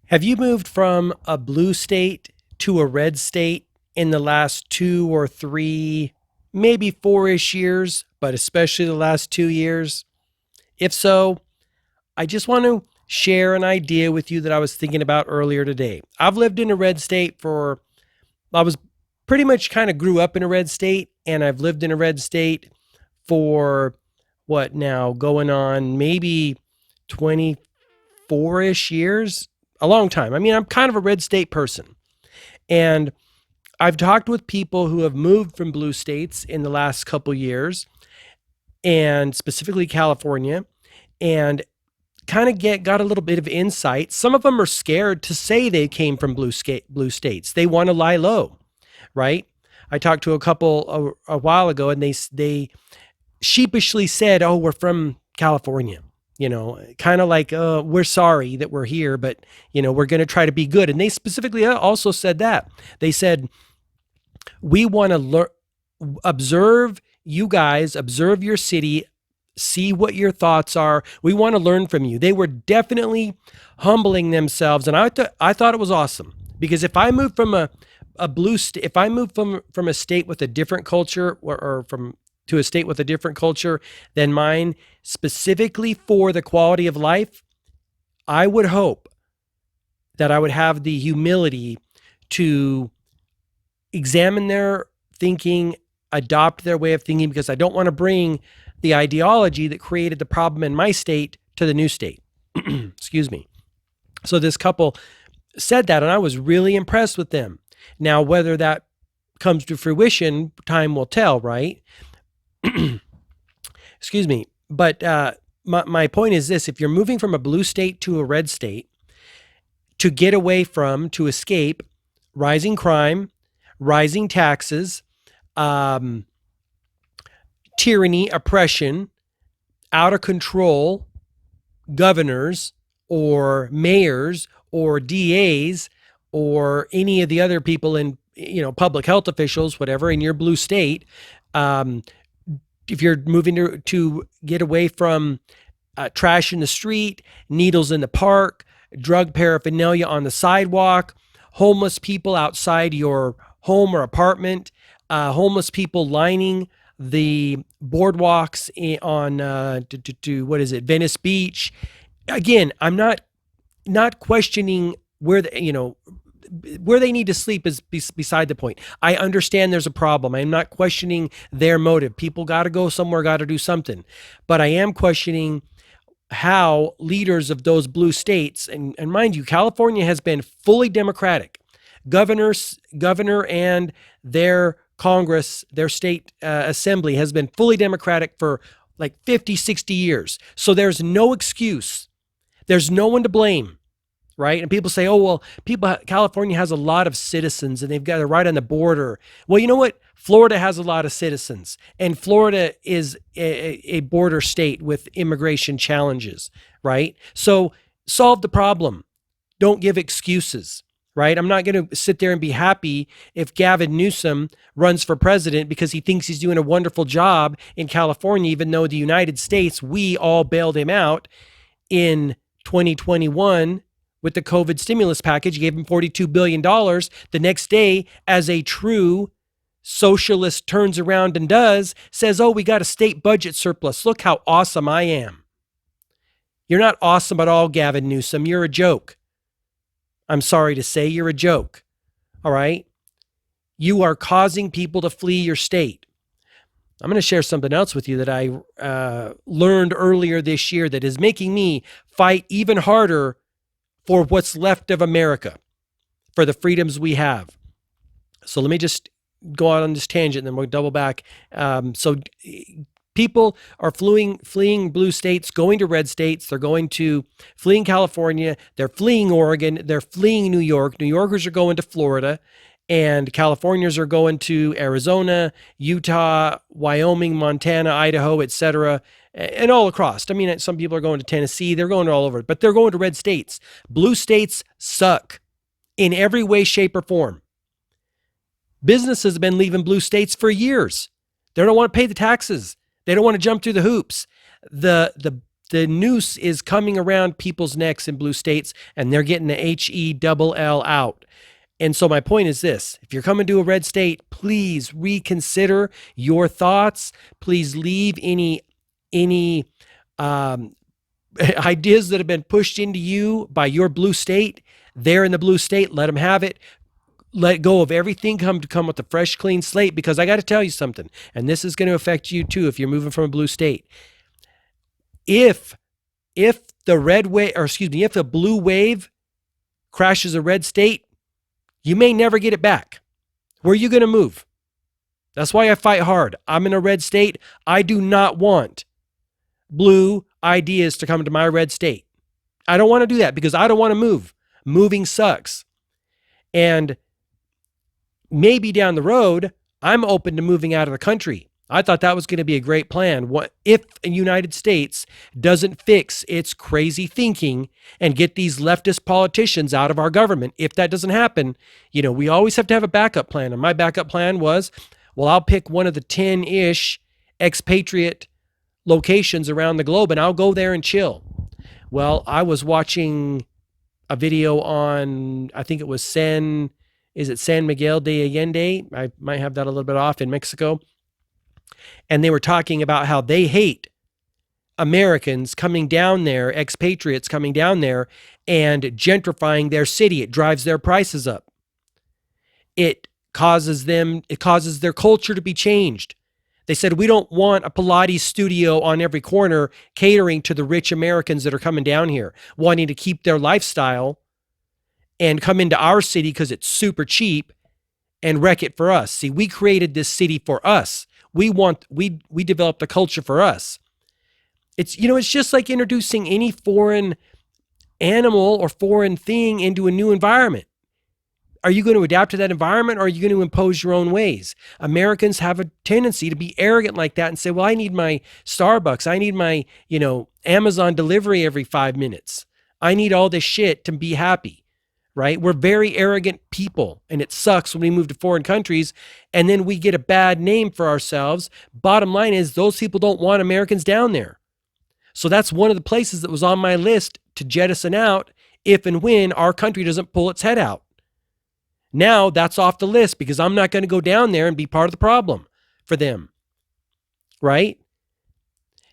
Have you moved from a blue state to a red state in the last 2 or 3, maybe 4-ish years, but especially the last 2 years? If so, I just want to share an idea with you that I was thinking about earlier today. I've lived in a red state I was pretty much kind of grew up in a red state, and I've lived in a red state for what now, going on maybe 24-ish years, a long time. I mean, I'm kind of a red state person. And I've talked with people who have moved from blue states in the last couple years, and specifically California, and kind of get got a little bit of insight. Some of them are scared to say they came from blue states. They want to lie low, right? I talked to a couple a while ago, and they sheepishly said, "Oh, we're from California." Kind of like, we're sorry that we're here, but we're going to try to be good. And they specifically also said that. They said, we want to observe you guys, observe your city, see what your thoughts are. We want to learn from you. They were definitely humbling themselves. And I thought it was awesome, because if I moved from if I moved from a state with a different culture, or from to a state with a different culture than mine, specifically for the quality of life, I would hope that I would have the humility to examine their thinking, adopt their way of thinking, because I don't want to bring the ideology that created the problem in my state to the new state. Excuse me. So this couple said that, and I was really impressed with them. Now, whether that comes to fruition, time will tell, right? Excuse me. But my point is this: if you're moving from a blue state to a red state to get away from, to escape rising crime, rising taxes, tyranny, oppression, out of control governors or mayors or DAs or any of the other people in, public health officials, whatever, in your blue state, if you're moving to get away from trash in the street, needles in the park, drug paraphernalia on the sidewalk, homeless people outside your home or apartment, homeless people lining the boardwalks on what is it, Venice Beach. Again, I'm not questioning where where they need to sleep is beside the point. I understand there's a problem. I'm not questioning their motive. People got to go somewhere, got to do something. But I am questioning how leaders of those blue states, and mind you, California has been fully Democratic. Governor and their Congress, their state assembly has been fully Democratic for like 50, 60 years. So there's no excuse. There's no one to blame. Right? And people say, oh, well, California has a lot of citizens and they're right on the border. Well, you know what? Florida has a lot of citizens, and Florida is a border state with immigration challenges, right? So solve the problem. Don't give excuses, right? I'm not going to sit there and be happy if Gavin Newsom runs for president because he thinks he's doing a wonderful job in California, even though the United States, we all bailed him out in 2021 with the COVID stimulus package, gave him $42 billion. The next day, as a true socialist turns around and says, oh, we got a state budget surplus. Look how awesome I am. You're not awesome at all, Gavin Newsom. You're a joke. I'm sorry to say, you're a joke. All right? You are causing people to flee your state. I'm going to share something else with you that I learned earlier this year that is making me fight even harder for what's left of America, for the freedoms we have. So let me just go out on this tangent, and then we'll double back. So people are fleeing blue states, going to red states. They're fleeing California. They're fleeing Oregon. They're fleeing New York. New Yorkers are going to Florida, and Californians are going to Arizona, Utah, Wyoming, Montana, Idaho, etc., and all across. I mean, some people are going to Tennessee. They're going all over, but they're going to red states. Blue states suck in every way, shape, or form. Businesses have been leaving blue states for years. They don't want to pay the taxes. They don't want to jump through the hoops. The the noose is coming around people's necks in blue states, and they're getting the HELL out. And so my point is this: if you're coming to a red state, please reconsider your thoughts. Please leave any ideas that have been pushed into you by your blue state. They're in the blue state. Let them have it. Let go of everything. Come with a fresh, clean slate. Because I got to tell you something, and this is going to affect you too if you're moving from a blue state. If the red wave, or excuse me, if the blue wave crashes a red state, you may never get it back. Where are you going to move? That's why I fight hard. I'm in a red state. I do not want blue ideas to come to my red state. I don't want to do that because I don't want to move. Moving sucks. And maybe down the road, I'm open to moving out of the country. I thought that was going to be a great plan. What if the United States doesn't fix its crazy thinking and get these leftist politicians out of our government? If that doesn't happen, we always have to have a backup plan. And my backup plan was, well, I'll pick one of the 10-ish expatriate locations around the globe and I'll go there and chill. Well, I was watching a video on, I think it was San Miguel de Allende? I might have that a little bit off, in Mexico. And they were talking about how they hate Americans coming down there, expatriates coming down there and gentrifying their city. It drives their prices up. It causes their culture to be changed. They said, we don't want a Pilates studio on every corner catering to the rich Americans that are coming down here, wanting to keep their lifestyle and come into our city because it's super cheap and wreck it for us. See, we created this city for us. We developed a culture for us. It's just like introducing any foreign animal or foreign thing into a new environment. Are you going to adapt to that environment, or are you going to impose your own ways? Americans have a tendency to be arrogant like that and say, well, I need my Starbucks. I need my, Amazon delivery every 5 minutes. I need all this shit to be happy, right? We're very arrogant people, and it sucks when we move to foreign countries and then we get a bad name for ourselves. Bottom line is, those people don't want Americans down there. So that's one of the places that was on my list to jettison out if and when our country doesn't pull its head out. Now that's off the list because I'm not going to go down there and be part of the problem for them, right?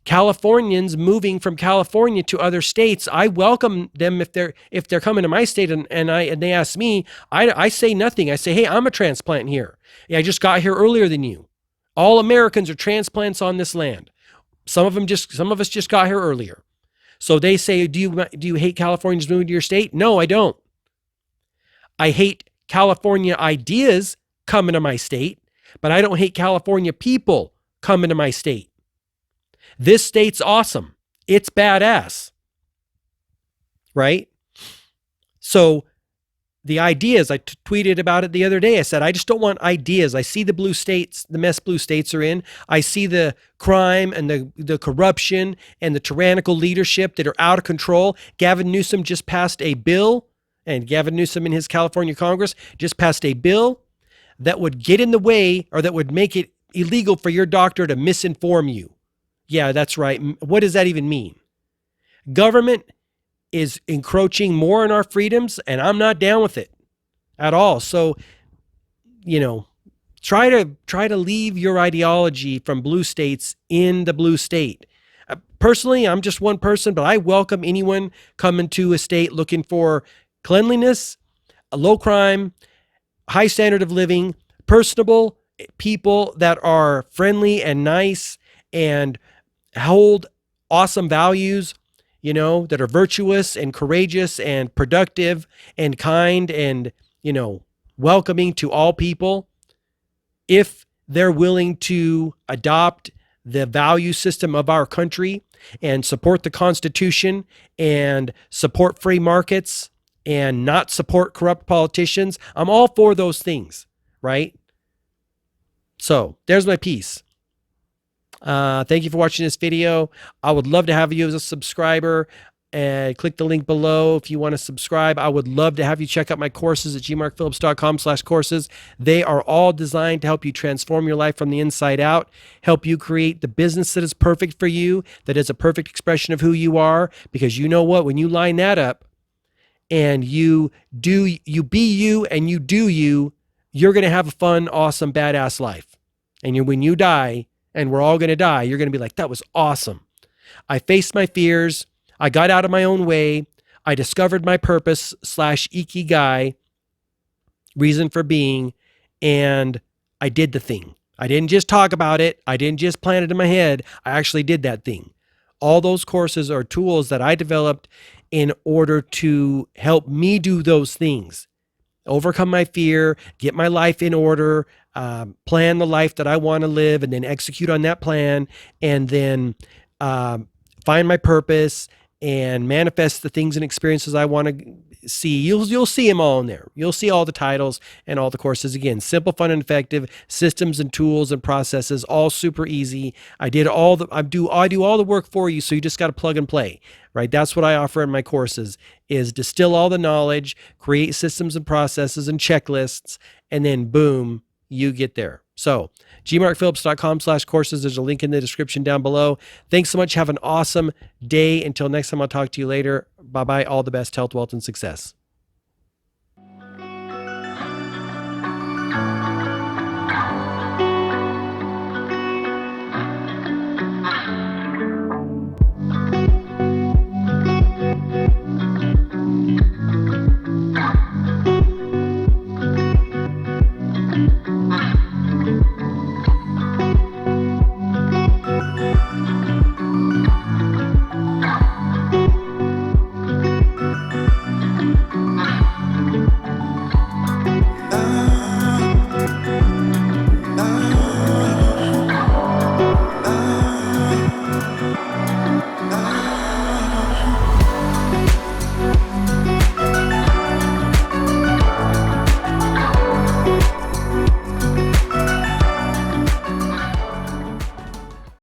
Californians moving from California to other states, I welcome them if they're coming to my state and they ask me, I say nothing. I say, hey, I'm a transplant here. Yeah, I just got here earlier than you. All Americans are transplants on this land. Some of us just got here earlier. So they say, do you hate Californians moving to your state? No, I don't. I hate California ideas coming to my state, but I don't hate California people coming to my state. This state's awesome. It's badass. Right? So the ideas, I tweeted about it the other day. I said, I just don't want ideas. I see the blue states, the mess blue states are in. I see the crime and the corruption and the tyrannical leadership that are out of control. Gavin Newsom just passed a bill, and Gavin Newsom in his California Congress just passed a bill that would get in the way, or that would make it illegal for your doctor to misinform you. Yeah, that's right. What does that even mean? Government is encroaching more on our freedoms, and I'm not down with it at all. So, try to leave your ideology from blue states in the blue state. Personally, I'm just one person, but I welcome anyone coming to a state looking for cleanliness, a low crime, high standard of living, personable people that are friendly and nice and hold awesome values, that are virtuous and courageous and productive and kind and, welcoming to all people. If they're willing to adopt the value system of our country and support the Constitution and support free markets and not support corrupt politicians, I'm all for those things, right? So there's my piece. Thank you for watching this video. I would love to have you as a subscriber. click the link below if you want to subscribe. I would love to have you check out my courses at gmarkphillips.com/courses. They are all designed to help you transform your life from the inside out, help you create the business that is perfect for you, that is a perfect expression of who you are. Because you know what? When you line that up and you be you and you do you, you're going to have a fun, awesome, badass life. And when you die, and we're all going to die, you're going to be like, that was awesome. I faced my fears. I got out of my own way. I discovered my purpose / ikigai, reason for being, and I did the thing. I didn't just talk about it. I didn't just plant it in my head. I actually did that thing. All those courses are tools that I developed in order to help me do those things. Overcome my fear, get my life in order, plan the life that I want to live, and then execute on that plan, and then find my purpose and manifest the things and experiences I want to see. You'll see them all in there. You'll see all the titles and all the courses. Again, simple, fun, and effective systems and tools and processes, all super easy. I do all the work for you, so you just got to plug and play, right? That's what I offer in my courses: is distill all the knowledge, create systems and processes and checklists, and then boom, you get there. So gmarkphillips.com/courses. There's a link in the description down below. Thanks so much. Have an awesome day. Until next time, I'll talk to you later. Bye-bye. All the best, health, wealth, and success.